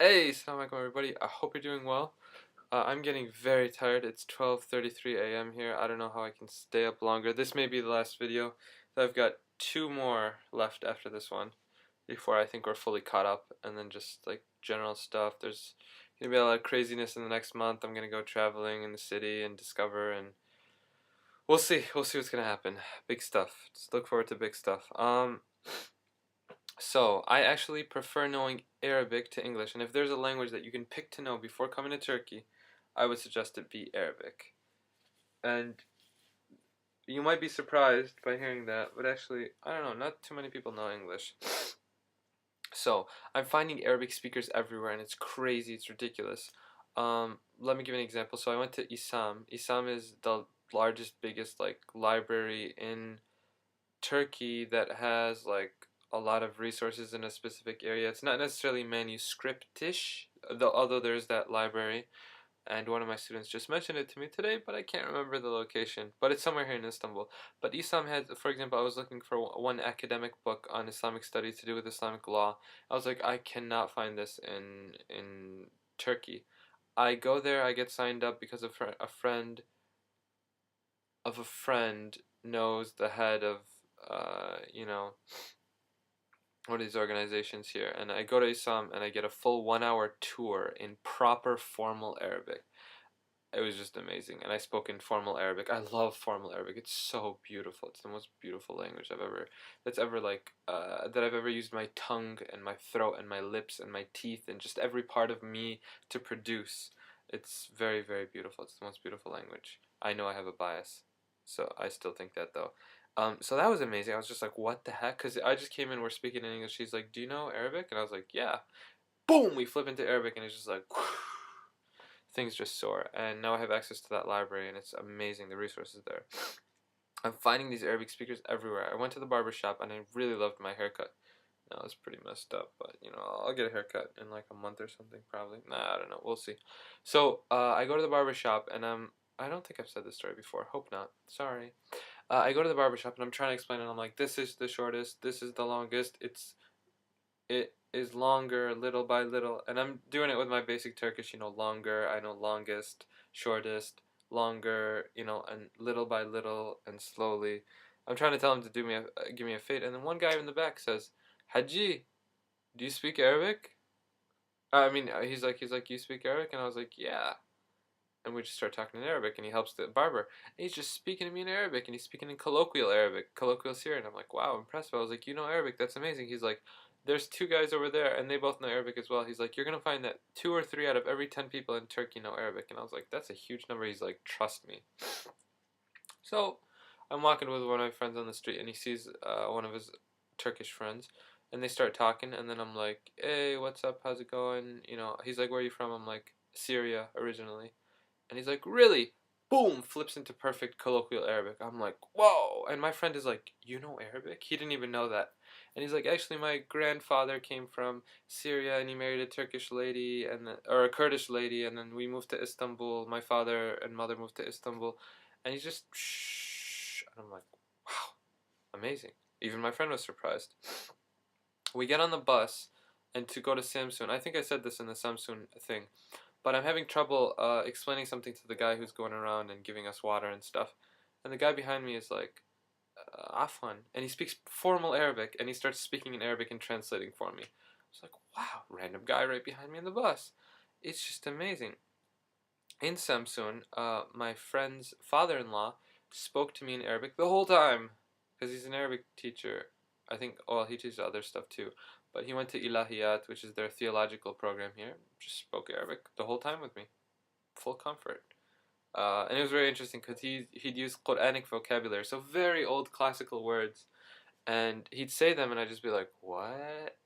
Hey, assalamu alaikum everybody. I hope you're doing well. I'm getting very tired. It's 12:33 a.m. here. I don't know how I can stay up longer. This may be the last video. I've got two more left after this one before I think we're fully caught up, and then just like general stuff. There's gonna be a lot of craziness in the next month. I'm gonna go traveling in the city and discover, and we'll see. We'll see what's gonna happen. Big stuff. Just look forward to big stuff. So, I actually prefer knowing Arabic to English, and if there's a language that you can pick to know before coming to Turkey, I would suggest it be Arabic. And you might be surprised by hearing that, but actually, I don't know, not too many people know English. So, I'm finding Arabic speakers everywhere, and it's crazy, it's ridiculous. Let me give you an example. So, I went to Isam. Isam is the largest, biggest, like, library in Turkey that has like a lot of resources in a specific area. It's not necessarily manuscriptish, although there's that library. And one of my students just mentioned it to me today, but I can't remember the location. But it's somewhere here in Istanbul. But Islam has, for example, I was looking for one academic book on Islamic studies to do with Islamic law. I was like, I cannot find this in Turkey. I go there, I get signed up because a friend of a friend knows the head of you know, one of these organizations here, and I go to Isam and I get a full 1 hour tour in proper formal Arabic. It was just amazing, and I spoke in formal Arabic. I love formal Arabic. It's so beautiful. It's the most beautiful language that I've ever used my tongue and my throat and my lips and my teeth and just every part of me to produce. It's very, very beautiful. It's the most beautiful language. I know I have a bias, so I still think that though. So that was amazing. I was just like, what the heck? Because I just came in, we're speaking in English. She's like, do you know Arabic? And I was like, yeah. Boom! We flip into Arabic, and it's just like, things just soar. And now I have access to that library, and it's amazing, the resources there. I'm finding these Arabic speakers everywhere. I went to the barber shop, and I really loved my haircut. Now it's pretty messed up, but you know, I'll get a haircut in like a month or something, probably. Nah, I don't know. We'll see. So I go to the barber shop, and I don't think I've said this story before. Hope not. Sorry. I go to the barber shop, and I'm trying to explain it. I'm like, this is the shortest. This is the longest. It is longer little by little, and I'm doing it with my basic Turkish. You know, longer. I know longest, shortest, longer. You know, and little by little and slowly. I'm trying to tell him to give me a fade, and then one guy in the back says, Haji, do you speak Arabic? I mean, he's like, you speak Arabic? And I was like, yeah. And we just start talking in Arabic, and he helps the barber. And he's just speaking to me in Arabic, and he's speaking in colloquial Arabic, colloquial Syrian. I'm like, wow, impressive. I was like, you know Arabic? That's amazing. He's like, there's two guys over there, and they both know Arabic as well. He's like, you're gonna find that 2 or 3 out of every 10 people in Turkey know Arabic. And I was like, that's a huge number. He's like, trust me. So I'm walking with one of my friends on the street, and he sees one of his Turkish friends, and they start talking. And then I'm like, hey, what's up? How's it going? You know, he's like, where are you from? I'm like, Syria originally. And he's like, really? Boom! Flips into perfect colloquial Arabic. I'm like, whoa! And my friend is like, you know Arabic? He didn't even know that. And he's like, actually, my grandfather came from Syria, and he married a Turkish lady, or a Kurdish lady, and then we moved to Istanbul. My father and mother moved to Istanbul. And he's just, shh. And I'm like, wow, amazing. Even my friend was surprised. We get on the bus, and to go to Samsun. I think I said this in the Samsun thing. But I'm having trouble explaining something to the guy who's going around and giving us water and stuff. And the guy behind me is like, Afwan. And he speaks formal Arabic, and he starts speaking in Arabic and translating for me. It's like, wow, random guy right behind me in the bus. It's just amazing. In Samsun, my friend's father-in-law spoke to me in Arabic the whole time. Because he's an Arabic teacher. I think, well, he teaches other stuff too. But he went to Ilahiyat, which is their theological program here. Just spoke Arabic the whole time with me. Full comfort. And it was very interesting because he'd use Quranic vocabulary, so very old classical words. And he'd say them, and I'd just be like, what?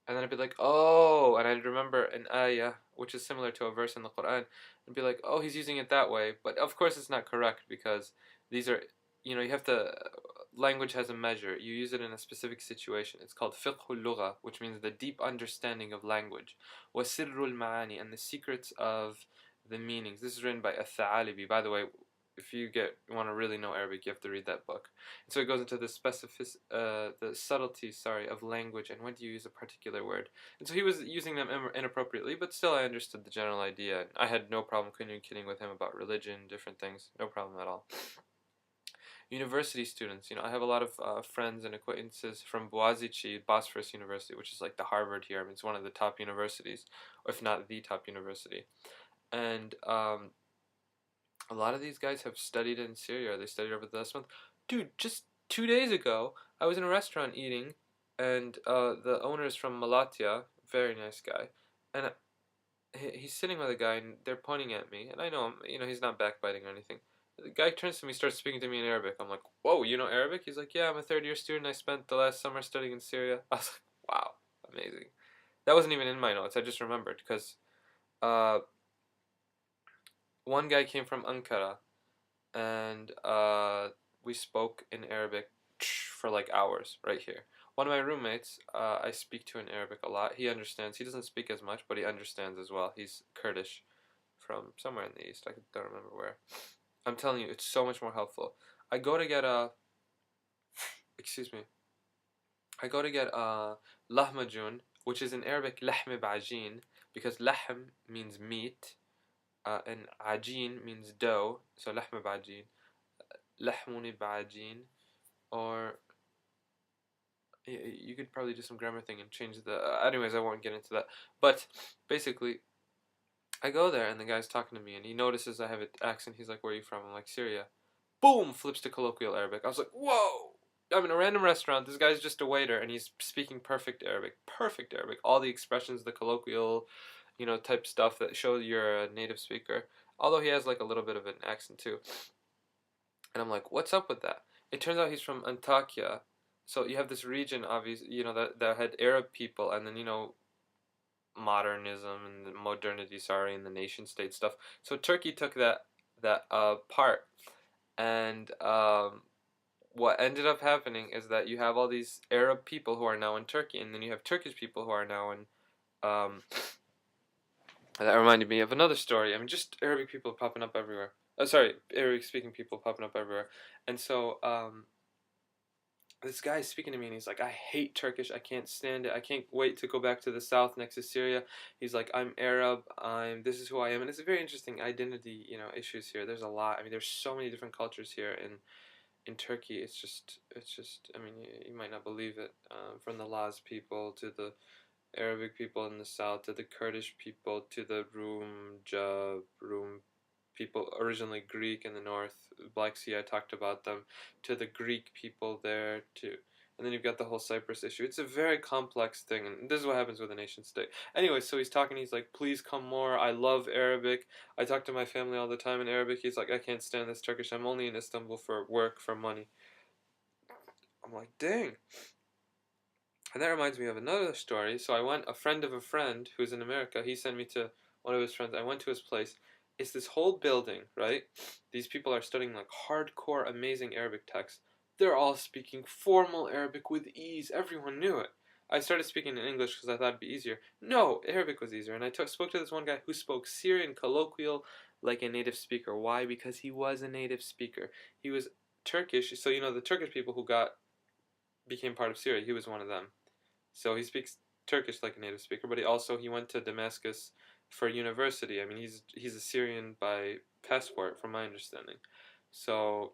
And then I'd be like, oh, and I'd remember an ayah, which is similar to a verse in the Quran, and be like, oh, he's using it that way. But of course it's not correct because these are, you have to, language has a measure. You use it in a specific situation. It's called fiqhul lugha, which means the deep understanding of language. Wasirrul ma'ani, and the secrets of the meanings. This is written by Ath-Tha'alibi. By the way, if you want to really know Arabic, you have to read that book. And so it goes into the subtlety, of language and when do you use a particular word. And so he was using them inappropriately, but still I understood the general idea. I had no problem communicating with him about religion, different things, no problem at all. University students, I have a lot of friends and acquaintances from Boğaziçi, Bosphorus University, which is like the Harvard here. I mean, it's one of the top universities, or if not the top university. And a lot of these guys have studied in Syria. They studied over the last month. Dude, just 2 days ago, I was in a restaurant eating, and the owner is from Malatya, very nice guy, and he's sitting with a guy, and they're pointing at me, and I know him, he's not backbiting or anything. The guy turns to me, starts speaking to me in Arabic. I'm like, whoa, you know Arabic? He's like, yeah, I'm a third-year student. I spent the last summer studying in Syria. I was like, wow, amazing. That wasn't even in my notes. I just remembered because one guy came from Ankara, and we spoke in Arabic for like hours right here. One of my roommates, I speak to in Arabic a lot. He understands. He doesn't speak as much, but he understands as well. He's Kurdish from somewhere in the east. I don't remember where. I'm telling you, it's so much more helpful. I go to get excuse me. I go to get lahmajun, which is in Arabic lahm b'ajin, because lahm means meat, and ajin means dough. So lahm b'ajin, lahmuni b'ajin, or you could probably do some grammar thing and change the. Anyways, I won't get into that. But basically, I go there and the guy's talking to me and he notices I have an accent. He's like, "Where are you from?" I'm like, "Syria." Boom! Flips to colloquial Arabic. I was like, "Whoa!" I'm in a random restaurant. This guy's just a waiter and he's speaking perfect Arabic. Perfect Arabic. All the expressions, the colloquial, type stuff that shows you're a native speaker. Although he has like a little bit of an accent too. And I'm like, "What's up with that?" It turns out he's from Antakya. So you have this region, obviously, that had Arab people, and then modernism and the modernity, and the nation state stuff. So Turkey took that part, and what ended up happening is that you have all these Arab people who are now in Turkey, and then you have Turkish people who are now in. That reminded me of another story. I mean, just Arabic people popping up everywhere. Sorry, Arabic speaking people popping up everywhere, and so this guy is speaking to me and he's like, I hate Turkish. I can't stand it. I can't wait to go back to the south next to Syria. He's like, I'm Arab. This is who I am. And it's a very interesting identity, issues here. There's a lot. I mean, there's so many different cultures here in Turkey. It's just, I mean, you might not believe it. From the Laz people to the Arabic people in the south to the Kurdish people to the Rum people, originally Greek in the north, Black Sea, I talked about them, to the Greek people there, and then you've got the whole Cyprus issue. It's a very complex thing, and this is what happens with a nation state. Anyway, so he's talking, he's like, please come more, I love Arabic, I talk to my family all the time in Arabic. He's like, I can't stand this Turkish, I'm only in Istanbul for work, for money. I'm like, dang. And that reminds me of another story. So a friend of a friend who's in America, he sent me to one of his friends. I went to his place. It's this whole building, right? These people are studying like hardcore, amazing Arabic texts. They're all speaking formal Arabic with ease. Everyone knew it. I started speaking in English because I thought it'd be easier. No, Arabic was easier. And I spoke to this one guy who spoke Syrian colloquial like a native speaker. Why? Because he was a native speaker. He was Turkish. So, the Turkish people who became part of Syria, he was one of them. So he speaks Turkish like a native speaker, but he went to Damascus for university. I mean, he's a Syrian by passport, from my understanding. So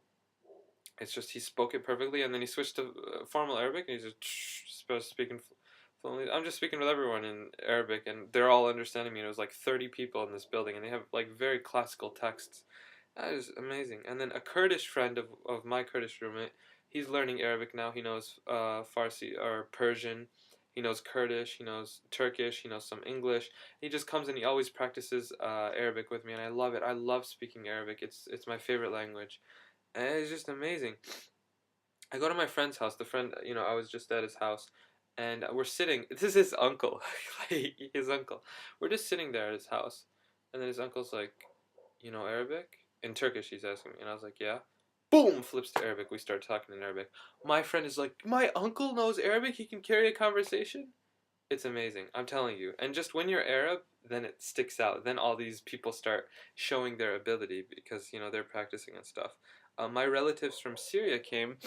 it's just he spoke it perfectly, and then he switched to formal Arabic, and he's just speaking fluently. I'm just speaking with everyone in Arabic, and they're all understanding me. And it was like 30 people in this building, and they have like very classical texts. That is amazing. And then a Kurdish friend of my Kurdish roommate, he's learning Arabic now. He knows Farsi or Persian. He knows Kurdish, he knows Turkish, he knows some English. He just comes and he always practices Arabic with me, and I love it. I love speaking Arabic. It's my favorite language, and it's just amazing. I go to my friend's house. The friend, I was just at his house, and we're sitting. This is his uncle, his uncle. We're just sitting there at his house, and then his uncle's like, Arabic? In Turkish, he's asking me, and I was like, yeah. Boom! Flips to Arabic. We start talking in Arabic. My friend is like, my uncle knows Arabic? He can carry a conversation? It's amazing. I'm telling you. And just when you're Arab, then it sticks out. Then all these people start showing their ability because, they're practicing and stuff. My relatives from Syria came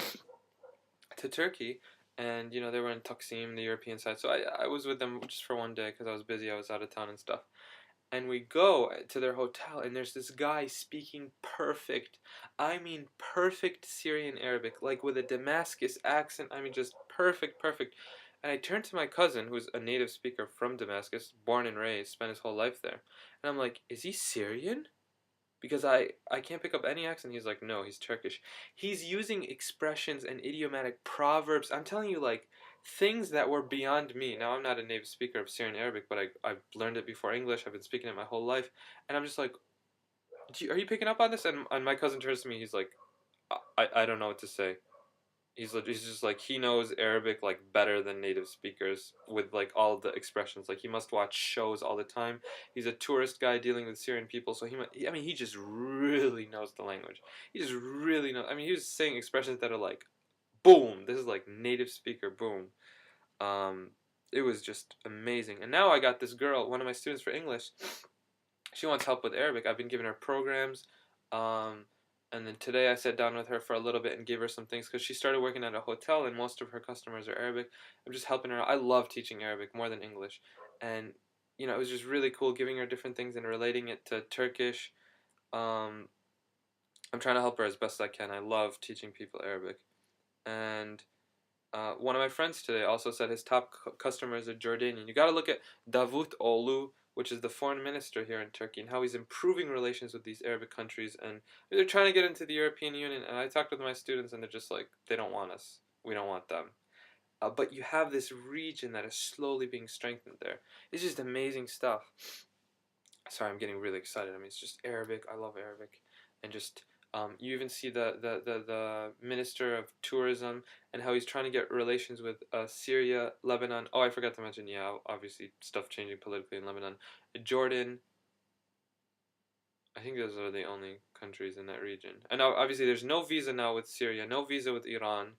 to Turkey, and they were in Taksim, the European side. So I was with them just for one day because I was busy. I was out of town and stuff. And we go to their hotel, and there's this guy speaking perfect, I mean perfect Syrian Arabic, like with a Damascus accent. I mean just perfect, perfect. And I turned to my cousin, who's a native speaker from Damascus, born and raised, spent his whole life there, and I'm like, is he Syrian? Because I can't pick up any accent. He's like, no, he's Turkish. He's using expressions and idiomatic proverbs. I'm telling you, like, things that were beyond me. Now, I'm not a native speaker of Syrian Arabic, but I've learned it before English. I've been speaking it my whole life. And I'm just like, are you picking up on this? And my cousin turns to me. He's like, I don't know what to say. He's just like, he knows Arabic like better than native speakers with like all the expressions. Like he must watch shows all the time. He's a tourist guy dealing with Syrian people, so I mean he just really knows the language. He just really knows. I mean he was saying expressions that are like, boom. This is like native speaker, boom. Um, it was just amazing. And now I got this girl, one of my students for English. She wants help with Arabic. I've been giving her programs. Um, and then today I sat down with her for a little bit and gave her some things because she started working at a hotel and most of her customers are Arabic. I'm just helping her. I love teaching Arabic more than English. And, it was just really cool giving her different things and relating it to Turkish. Um, I'm trying to help her as best I can. I love teaching people Arabic. And one of my friends today also said his top customers are Jordanian. You got to look at Davut Olu, which is the foreign minister here in Turkey, and how he's improving relations with these Arabic countries. And they're trying to get into the European Union. And I talked with my students, and they're just like, they don't want us. We don't want them. But you have this region that is slowly being strengthened there. It's just amazing stuff. Sorry, I'm getting really excited. I mean, it's just Arabic. I love Arabic, and just you even see the minister of tourism and how he's trying to get relations with Syria, Lebanon. Oh, I forgot to mention. Yeah, obviously stuff changing politically in Lebanon, Jordan. I think those are the only countries in that region. And now, obviously, there's no visa now with Syria, no visa with Iran.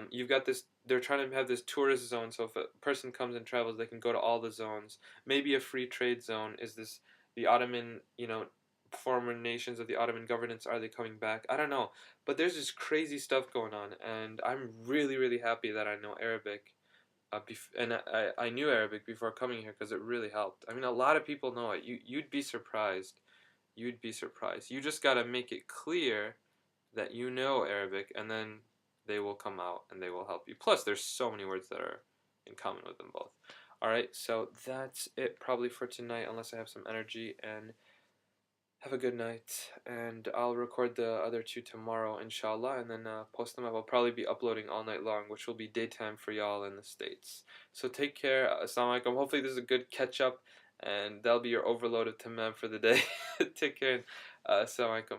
You've got this. They're trying to have this tourist zone, so if a person comes and travels, they can go to all the zones. Maybe a free trade zone. Is this the Ottoman? Former nations of the Ottoman governance, are they coming back? I don't know, but there's this crazy stuff going on, and I'm really, really happy that I know Arabic. And I knew Arabic before coming here because it really helped. I mean, a lot of people know it. You'd be surprised. You'd be surprised. You just gotta make it clear that you know Arabic, and then they will come out and they will help you. Plus, there's so many words that are in common with them both. Alright, so that's it probably for tonight, unless I have some energy, and have a good night. And I'll record the other two tomorrow, inshallah, and then post them up. I'll probably be uploading all night long, which will be daytime for y'all in the States. So take care. Assalamu alaikum. Hopefully, this is a good catch up, and that'll be your overload of tamam for the day. Take care. Assalamu alaikum.